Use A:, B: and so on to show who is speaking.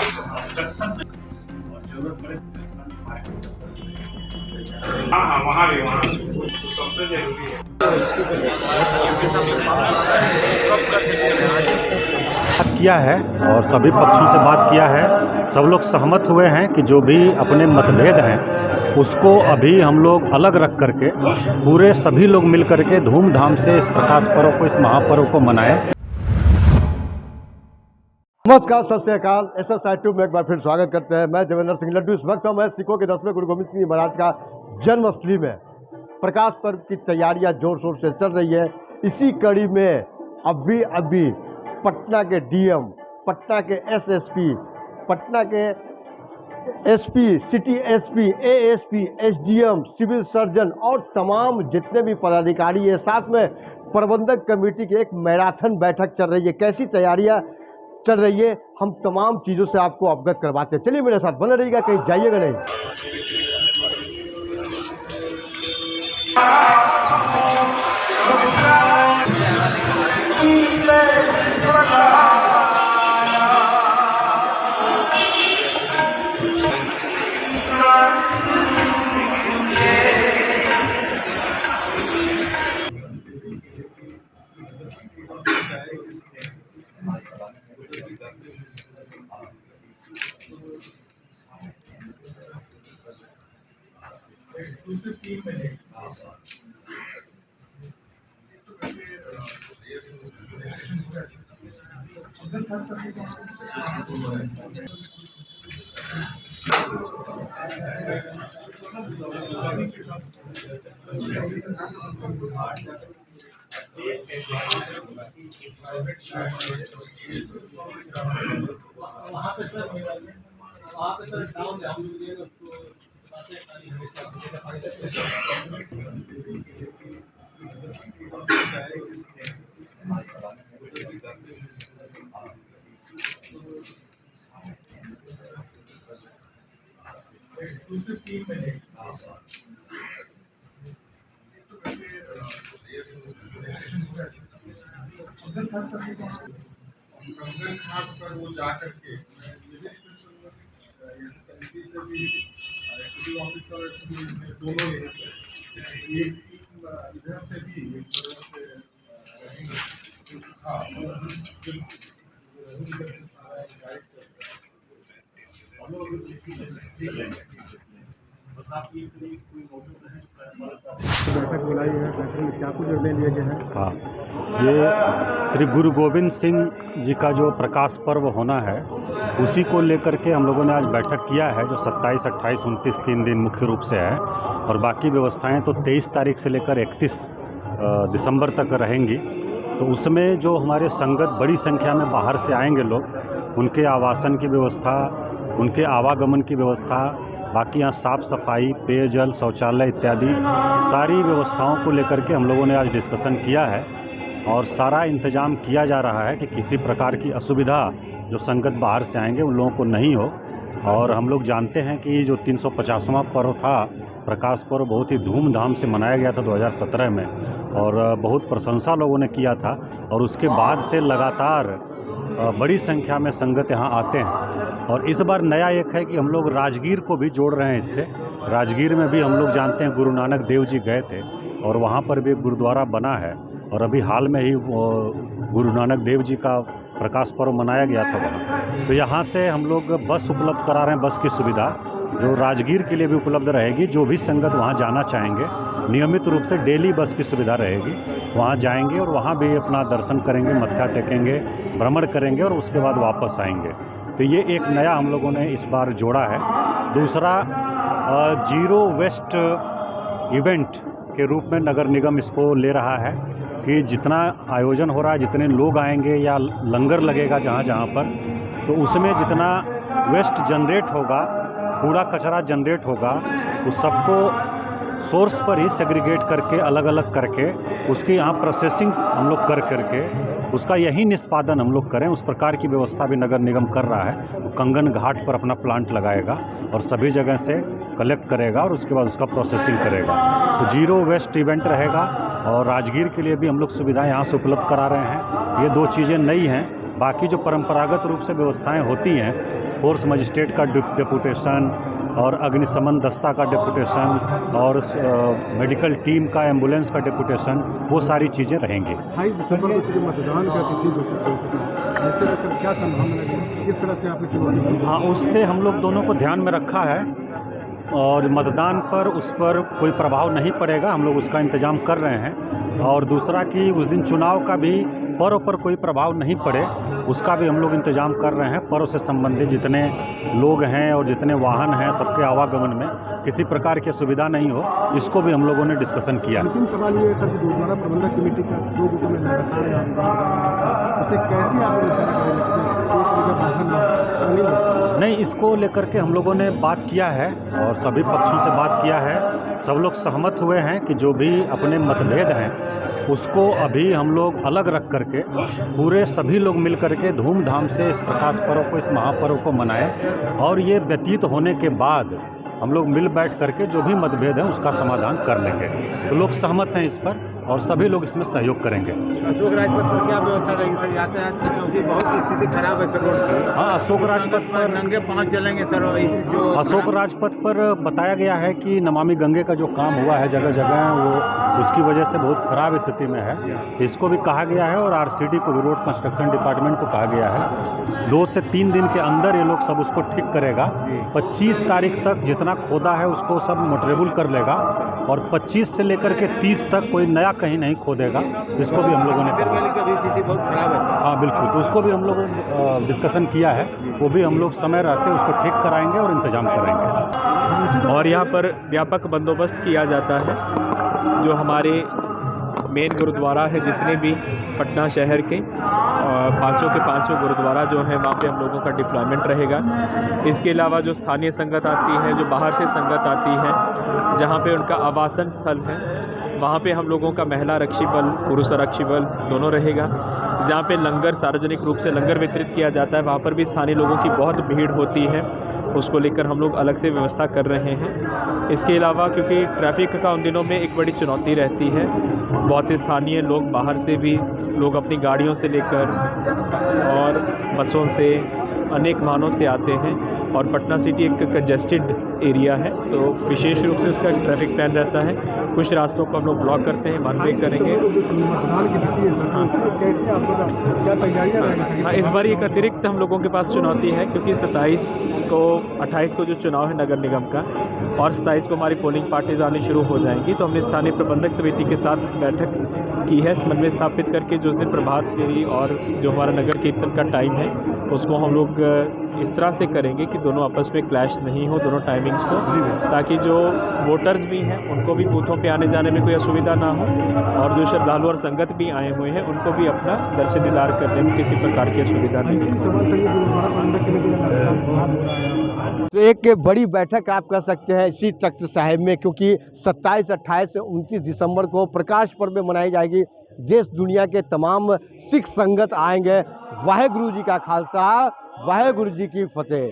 A: Construction में और जरूरत पड़े हाँ वहाँ भी सबसे जरूरी है।
B: किया है और सभी पक्षों से बात किया है। सब लोग सहमत हुए हैं कि जो भी अपने मतभेद हैं उसको अभी हम लोग अलग रख करके पूरे सभी लोग मिल करके धूमधाम से इस प्रकाश पर्व को, इस महापर्व को मनाएं।
C: नमस्कार, सत श्री अकाल। SSI ट्यूब में एक बार फिर स्वागत करते हैं। मैं देवेंद्र सिंह लड्डू। इस वक्त मैं सिखों के 10वें गुरु गोविंद सिंह जी महाराज का जन्मस्थली में प्रकाश पर्व की तैयारियां जोर शोर से चल रही है। इसी कड़ी में अभी पटना के DM, पटना के SSP, पटना के SP, city SP, ASP, SDM, civil surgeon और तमाम जितने भी पदाधिकारी है, साथ में प्रबंधक कमेटी की एक मैराथन बैठक चल रही है। कैसी तैयारियां चल रही है, हम तमाम चीज़ों से आपको अवगत करवाते हैं। चलिए मेरे साथ बने रहिएगा, कहीं जाइएगा नहीं।
D: कंगन घाट पर वो जा करके ऑफिसर दोनों एक इधर से भी
C: बैठक बुलाई है, बैठक में क्या कुछ निर्णय लिए गए हैं?
B: हाँ, ये श्री गुरु गोविंद सिंह जी का जो प्रकाश पर्व होना है उसी को लेकर के हम लोगों ने आज बैठक किया है, जो 27, 28, 29 3 दिन मुख्य रूप से है और बाकी व्यवस्थाएं तो 23 तारीख से लेकर 31 दिसंबर तक रहेंगी। तो उसमें जो हमारे संगत बड़ी संख्या में बाहर से आएंगे लोग, उनके आवासन की व्यवस्था, उनके आवागमन की व्यवस्था, बाकी यहाँ साफ़ सफाई, पेयजल, शौचालय इत्यादि सारी व्यवस्थाओं को लेकर के हम लोगों ने आज डिस्कशन किया है और सारा इंतजाम किया जा रहा है कि किसी प्रकार की असुविधा जो संगत बाहर से आएंगे उन लोगों को नहीं हो। और हम लोग जानते हैं कि जो 350वां पर्व था, प्रकाश पर्व बहुत ही धूमधाम से मनाया गया था 2017 में और बहुत प्रशंसा लोगों ने किया था और उसके बाद से लगातार बड़ी संख्या में संगत यहाँ आते हैं। और इस बार नया एक है कि हम लोग राजगीर को भी जोड़ रहे हैं इससे। राजगीर में भी हम लोग जानते हैं गुरु नानक देव जी गए थे और वहाँ पर भी एक गुरुद्वारा बना है और अभी हाल में ही गुरु नानक देव जी का प्रकाश पर्व मनाया गया था वहाँ। तो यहाँ से हम लोग बस उपलब्ध करा रहे हैं, बस की सुविधा जो राजगीर के लिए भी उपलब्ध रहेगी। जो भी संगत वहाँ जाना चाहेंगे नियमित रूप से डेली बस की सुविधा रहेगी, वहाँ जाएंगे और वहाँ भी अपना दर्शन करेंगे, मत्था टेकेंगे, भ्रमण करेंगे और उसके बाद वापस आएंगे। तो ये एक नया हम लोगों ने इस बार जोड़ा है। दूसरा, जीरो वेस्ट इवेंट के रूप में नगर निगम इसको ले रहा है कि जितना आयोजन हो रहा है, जितने लोग आएंगे या लंगर लगेगा जहाँ जहाँ पर, तो उसमें जितना वेस्ट जनरेट होगा, कूड़ा कचरा जनरेट होगा, उस सबको सोर्स पर ही सेग्रीगेट करके अलग अलग करके उसकी यहाँ प्रोसेसिंग हम लोग कर करके उसका यही निष्पादन हम लोग करें। उस प्रकार की व्यवस्था भी नगर निगम कर रहा है। वो कंगन घाट पर अपना प्लांट लगाएगा और सभी जगह से कलेक्ट करेगा और उसके बाद उसका प्रोसेसिंग करेगा। तो जीरो वेस्ट इवेंट रहेगा और राजगीर के लिए भी हम लोग सुविधा यहाँ से उपलब्ध करा रहे हैं। ये दो चीज़ें नई हैं। बाकी जो परंपरागत रूप से व्यवस्थाएं होती हैं, फोर्स मजिस्ट्रेट का डिपुटेशन और अग्निशमन दस्ता का डिपुटेशन और मेडिकल टीम का, एम्बुलेंस का डिपुटेशन, वो सारी चीज़ें रहेंगी।
C: 28 दिसंबर को चूँकि मतदान का तिथि घोषित हो चुका है, ऐसे में सर क्या संभावना है, किस तरह से आपने चुनौती?
B: हाँ, उससे हम लोग दोनों को ध्यान में रखा है और मतदान पर उस पर कोई प्रभाव नहीं पड़ेगा, हम लोग उसका इंतज़ाम कर रहे हैं। और दूसरा कि उस दिन चुनाव का भी पर्व पर कोई प्रभाव नहीं पड़े, उसका भी हम लोग इंतजाम कर रहे हैं। पर्व से संबंधित जितने लोग हैं और जितने वाहन हैं, सबके आवागमन में किसी प्रकार की असुविधा नहीं हो, इसको भी हम लोगों ने डिस्कशन किया।
C: अंतिम सवाल ये है सर कि गुरुद्वारा प्रबंधक कमेटी का जो में लगातार उसे कैसे आप नहीं, इसको लेकर के हम लोगों ने बात किया है और सभी पक्षों से बात किया है। सब लोग सहमत हुए हैं कि जो भी अपने मतभेद हैं उसको अभी हम लोग अलग रख करके पूरे सभी लोग मिल करके धूमधाम से इस प्रकाश पर्व को, इस महापर्व को मनाएं और ये व्यतीत होने के बाद हम लोग मिल बैठ करके जो भी मतभेद है उसका समाधान कर लेंगे। तो लोग सहमत हैं इस पर और सभी लोग इसमें सहयोग करेंगे। अशोक राजपथ पर क्या व्यवस्था रहेगी सर, यातायात की क्योंकि बहुत स्थिति खराब है सर रोड की?
B: हाँ, अशोक राजपथ पर
C: नंगे पाँव चलेंगे सर। जो
B: अशोक राजपथ पर बताया गया है कि नमामि गंगे का जो काम हुआ है जगह जगह, वो उसकी वजह से बहुत ख़राब स्थिति में है। इसको भी कहा गया है और आरसीडी को भी, रोड कंस्ट्रक्शन डिपार्टमेंट को कहा गया है 2 से 3 दिन के अंदर ये लोग सब उसको ठीक करेगा। 25 तारीख तक जितना खोदा है उसको सब मोटरेबल कर लेगा और 25 से लेकर के 30 तक कोई नया कहीं नहीं खोदेगा। इसको भी हम लोगों ने कहा।
C: स्थिति बहुत खराब है।
B: हाँ बिल्कुल, तो उसको भी हम लोगों ने डिस्कशन किया है, वो भी हम लोग समय रहते उसको ठीक कराएंगे और इंतजाम करेंगे।
E: और यहाँ पर व्यापक बंदोबस्त किया जाता है। जो हमारे मेन गुरुद्वारा है, जितने भी पटना शहर के पाँचों के पाँचों गुरुद्वारा जो हैं, वहाँ पे हम लोगों का डिप्लॉयमेंट रहेगा। इसके अलावा जो स्थानीय संगत आती है, जो बाहर से संगत आती है, जहाँ पे उनका आवासन स्थल है, वहाँ पे हम लोगों का महिला आरक्षी बल, पुरुष आरक्षी बल दोनों रहेगा। जहाँ पे लंगर, सार्वजनिक रूप से लंगर वितरित किया जाता है, वहाँ पर भी स्थानीय लोगों की बहुत भीड़ होती है, उसको लेकर हम लोग अलग से व्यवस्था कर रहे हैं। इसके अलावा क्योंकि ट्रैफिक का उन दिनों में एक बड़ी चुनौती रहती है, बहुत से स्थानीय लोग बाहर से भी लोग अपनी गाड़ियों से लेकर और बसों से, अनेक वाहनों से आते हैं और पटना सिटी एक कंजेस्टेड एरिया है, तो विशेष रूप से उसका ट्रैफिक प्लान रहता है। कुछ रास्तों को हम लोग ब्लॉक करते हैं, वन वे करेंगे।
C: क्या तैयारियां रहेंगी?
E: हाँ, इस बार एक अतिरिक्त हम लोगों के पास चुनौती है क्योंकि 28 को जो चुनाव है नगर निगम का और 27 को हमारी पोलिंग पार्टीज आनी शुरू हो जाएंगी। तो हमने स्थानीय प्रबंधक समिति के साथ बैठक की है, समन्वय स्थापित करके जो उस दिन प्रभात फेरी और जो हमारा नगर कीर्तन का टाइम है उसको हम लोग इस तरह से करेंगे कि दोनों आपस में क्लैश नहीं हो, दोनों टाइमिंग्स को, ताकि जो वोटर्स भी हैं उनको भी बूथों पे आने जाने में कोई असुविधा ना हो और जो श्रद्धालु और संगत भी आए हुए हैं उनको भी अपना दर्शन दीदार करने में किसी प्रकार की असुविधा नहीं हो।
C: तो एक बड़ी बैठक आप कह सकते हैं इसी तख्त साहिब में, क्योंकि 27, 28 से 29 दिसंबर को प्रकाश पर्व मनाई जाएगी। देश दुनिया के तमाम सिख संगत आएंगे। वाहेगुरु जी का खालसा, वाहेगुरु जी की फतेह।